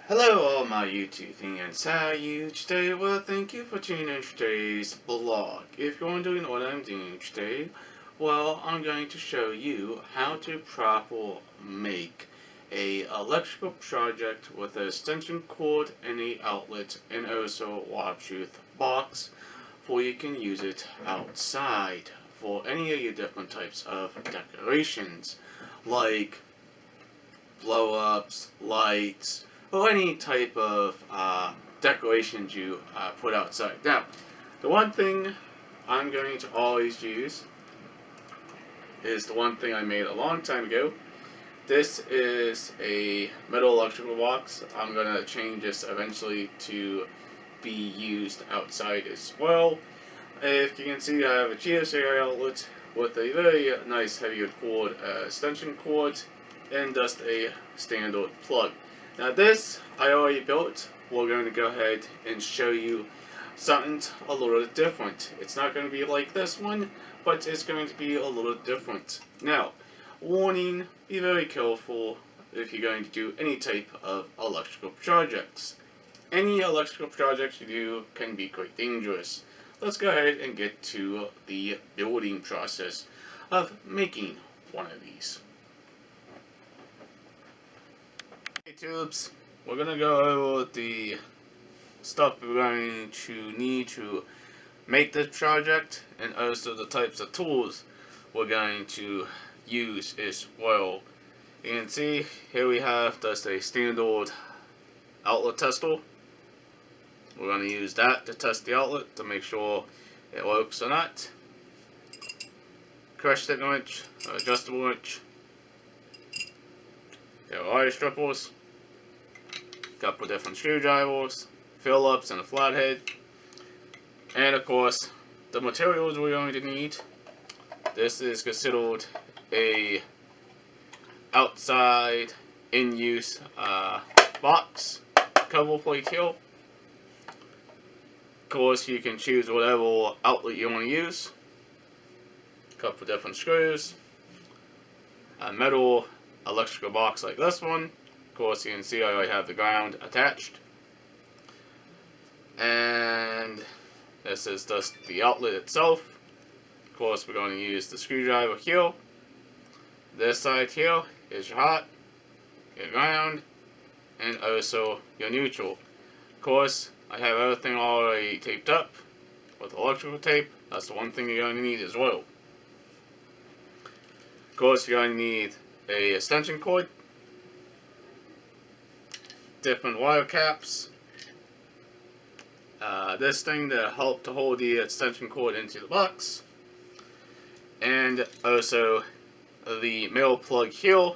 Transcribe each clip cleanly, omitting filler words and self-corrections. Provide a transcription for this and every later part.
Hello all my YouTube fans, how are you today? Well, thank you for tuning in today's blog. If you're wondering what I'm doing today, well, I'm going to show you how to properly make a electrical project with an extension cord and a outlet and also a waterproof box for you can use it outside for any of your different types of decorations like blow-ups, lights, or any type of decorations you put outside. Now, the one thing I'm going to always use is the one thing I made a long time ago. This is a metal electrical box. I'm going to change this eventually to be used outside as well. If you can see, I have a GSA outlet with a very nice heavy cord, extension cord, and just a standard plug. Now this I already built. We're going to go ahead and show you something a little different. It's not going to be like this one, but it's going to be a little different. Now, warning, be very careful if you're going to do any type of electrical projects. Any electrical projects you do can be quite dangerous. Let's go ahead and get to the building process of making one of these. Okay, tubes, we're going to go over the stuff we're going to need to make this project and also the types of tools we're going to use as well. You can see here we have just a standard outlet tester. We're going to use that to test the outlet to make sure it works or not. Crash stick wrench, adjustable wrench, wire strippers, couple different screwdrivers, Phillips and a flathead, and of course the materials we're going to need. This is considered a outside in use box cover plate here. Of course, you can choose whatever outlet you want to use. A couple different screws, a metal electrical box like this one. Of course, you can see I already have the ground attached. And this is just the outlet itself. Of course, we're going to use the screwdriver here. This side here is your hot, your ground, and also your neutral. Of course, I have everything already taped up with electrical tape. That's the one thing you're going to need as well. Of course, you're going to need a extension cord, different wire caps, this thing to help to hold the extension cord into the box, and also the male plug here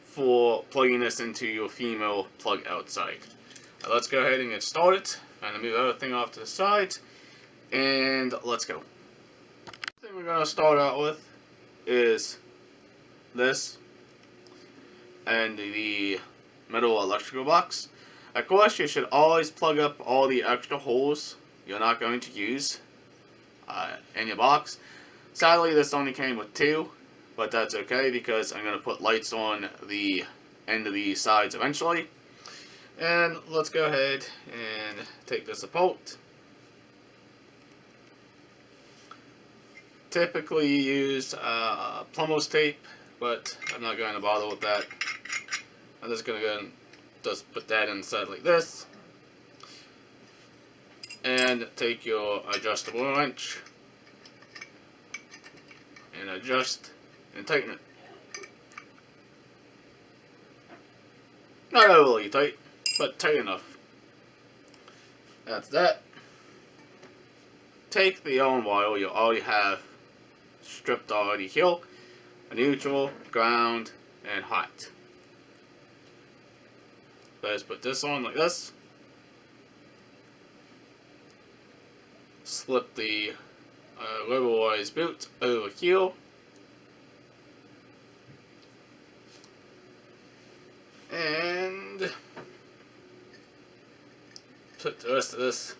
for plugging this into your female plug outside. Now let's go ahead and get started. I'm going to move everything off to the side, and let's go. The thing we're going to start out with is this and the metal electrical box. Of course, you should always plug up all the extra holes you're not going to use in your box. Sadly, this only came with 2, but that's okay because I'm going to put lights on the end of the sides eventually. And let's go ahead and take this apart. Typically you use plumber's tape, but I'm not going to bother with that. I'm just going to go and just put that inside like this. And take your adjustable wrench and adjust and tighten it. Not overly tight, but tight enough. That's that. Take the yarn wire you already have stripped already here, a neutral, ground, and hot. Let's put this on like this. Slip the rubberized boot over here. And put the rest of this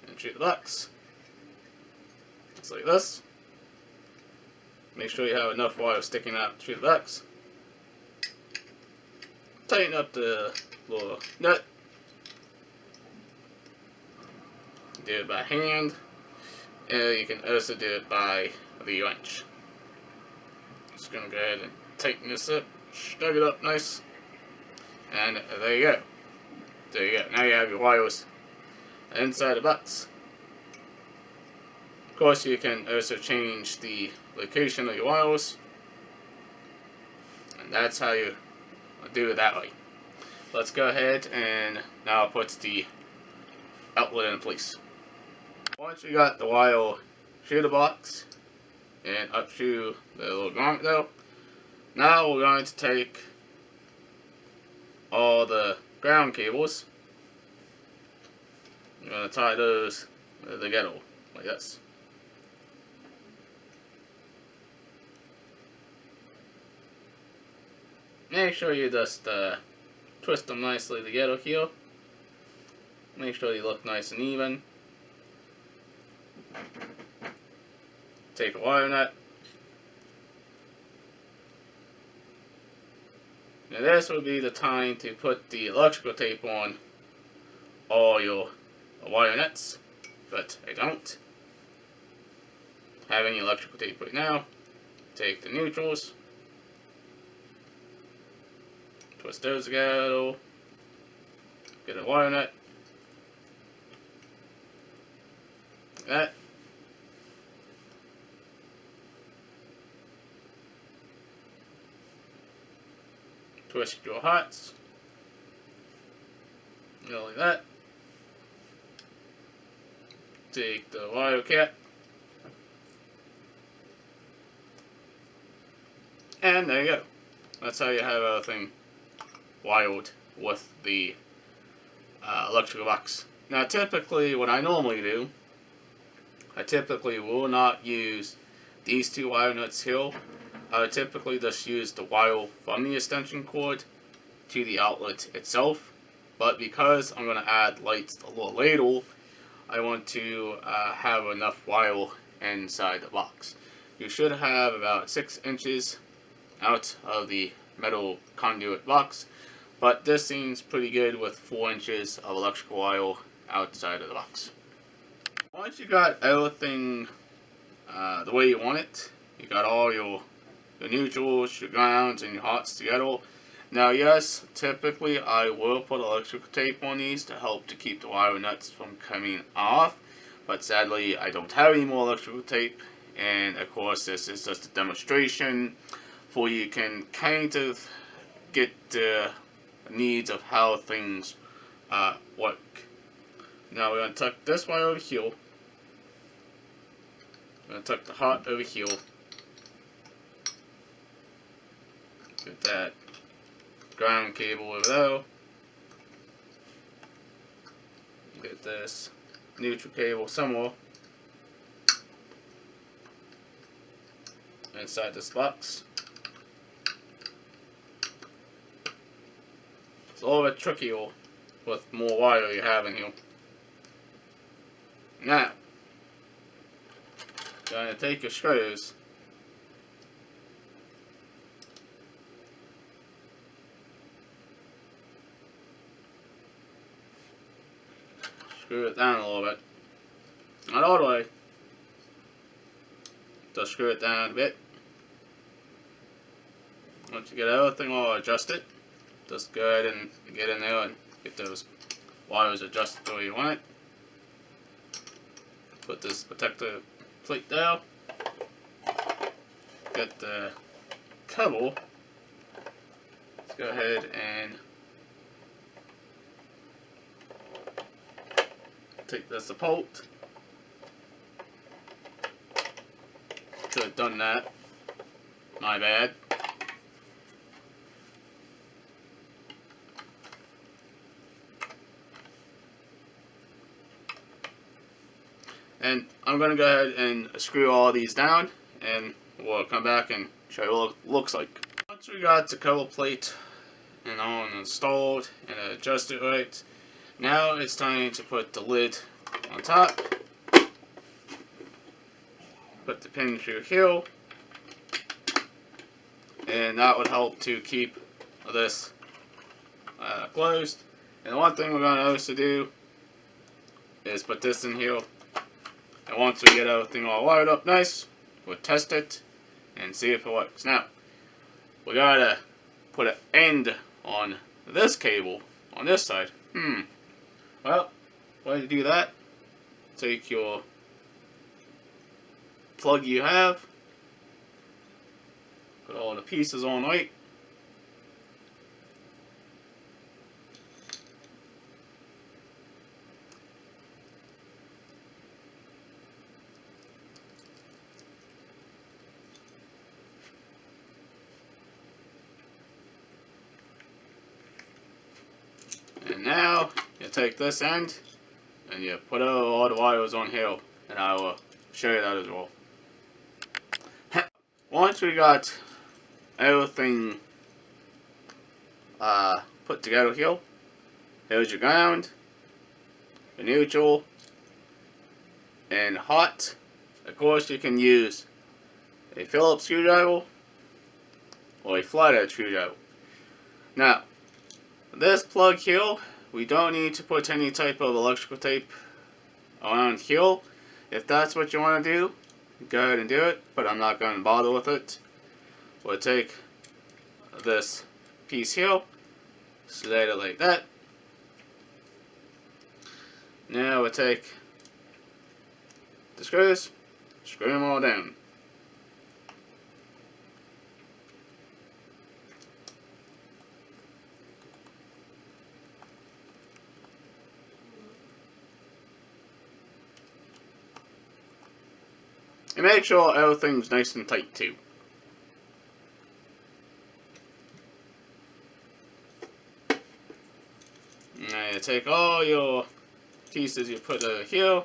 into the box. Just like this. Make sure you have enough wire sticking out through the box. Tighten up the little nut. Do it by hand. And you can also do it by the wrench. Just gonna go ahead and tighten this up, snug it up nice, and there you go. There you go. Now you have your wires inside the box. Of course, you can also change the location of your wires, and that's how you do it that way. Let's go ahead and now put the outlet in place. Once we got the wire through the box and up through the little grommet though, now we're going to take all the ground cables. We're going to tie those together like this. Make sure you just twist them nicely together here. Make sure they look nice and even. Take a wire nut. Now this would be the time to put the electrical tape on all your wire nuts, but I don't have any electrical tape right now. Take the neutrals, twist those together, get a wire nut, like that. Twist your hots, go like that. Take the wire cap, and there you go. That's how you have everything wired with the electrical box. Now typically what I normally do, I typically will not use these two wire nuts here. I would typically just use the wire from the extension cord to the outlet itself, but because I'm going to add lights a little later, I want to have enough wire inside the box. You should have about 6 inches out of the metal conduit box, but this seems pretty good with 4 inches of electrical wire outside of the box. Once you got everything the way you want it, you got all your neutrals, your grounds, and your hots together. Now yes, typically I will put electrical tape on these to help to keep the wire nuts from coming off, but sadly I don't have any more electrical tape, and of course this is just a demonstration for you can kind of get the needs of how things work. Now we're going to tuck this wire over here, we're going to tuck the hot over here. Get that ground cable over there. Get this neutral cable somewhere inside this box. It's a little bit trickier with more wire you have in here. Now, you're going to take your screws. Screw it down a little bit. Not all the way. Just screw it down a bit. Once you get everything all adjusted, just go ahead and get in there and get those wires adjusted the way you want it. Put this protective plate down. Get the cable. Let's go ahead and take this apart. Should have done that. My bad. And I'm going to go ahead and screw all these down, and we'll come back and show you what it looks like. Once we got the cover plate and all installed and adjusted right, now it's time to put the lid on top. Put the pin through here, and that would help to keep this closed. And one thing we're going to also do is put this in here. And once we get everything all wired up nice, we'll test it and see if it works. Now, we gotta put an end on this cable on this side. Well, way to do that, take your plug you have, put all the pieces on right. And now, you take this end, and you put all the wires on here, and I will show you that as well. Once we got everything put together here, here's your ground, your neutral, and hot. Of course, you can use a Phillips screwdriver or a flathead screwdriver. Now, this plug here, we don't need to put any type of electrical tape around here. If that's what you want to do, go ahead and do it, but I'm not going to bother with it. We'll take this piece here, slide it like that. Now we'll take the screws, screw them all down. And make sure everything's nice and tight too. Now you take all your pieces you put here.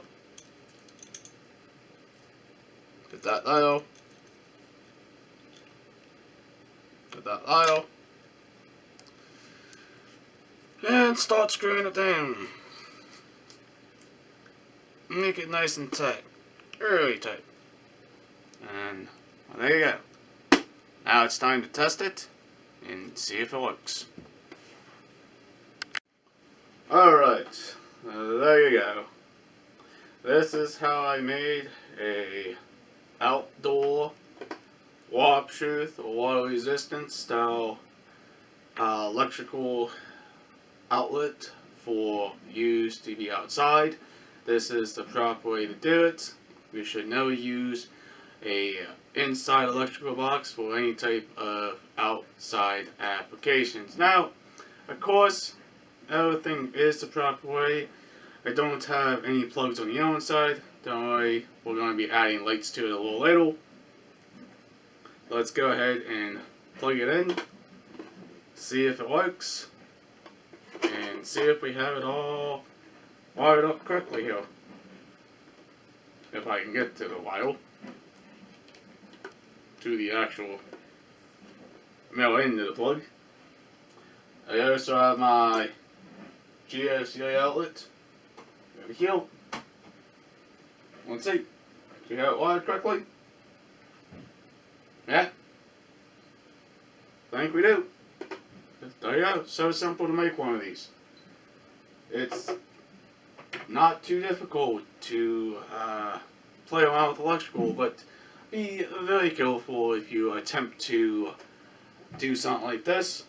Get that aisle. Get that aisle. And start screwing it down. Make it nice and tight. Really tight. And well, there you go. Now it's time to test it and see if it works. Alright, there you go. This is how I made a outdoor warp truth or water resistance style electrical outlet for use to be outside. This is the proper way to do it. You should never use a inside electrical box for any type of outside applications. Now, of course, everything is the proper way. I don't have any plugs on the outside. Don't worry, we're going to be adding lights to it a little later. Let's go ahead and plug it in, see if it works, and see if we have it all wired up correctly here. If I can get to the wire, to the actual male end of the plug. I also have my GFCI outlet over here. Let's see. See how it wired correctly? Yeah. I think we do. There you go. So simple to make one of these. It's not too difficult to play around with electrical, but be very careful if you attempt to do something like this,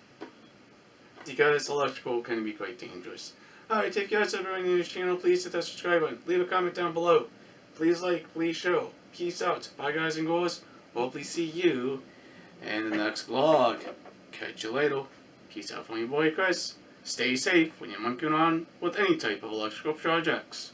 because electrical can be quite dangerous. Alright, if you guys are new to this channel, please hit that subscribe button, leave a comment down below, please like, please share, peace out, bye guys and girls, hopefully see you in the next vlog. Catch you later, peace out from your boy Chris, stay safe when you're monkeying on with any type of electrical projects.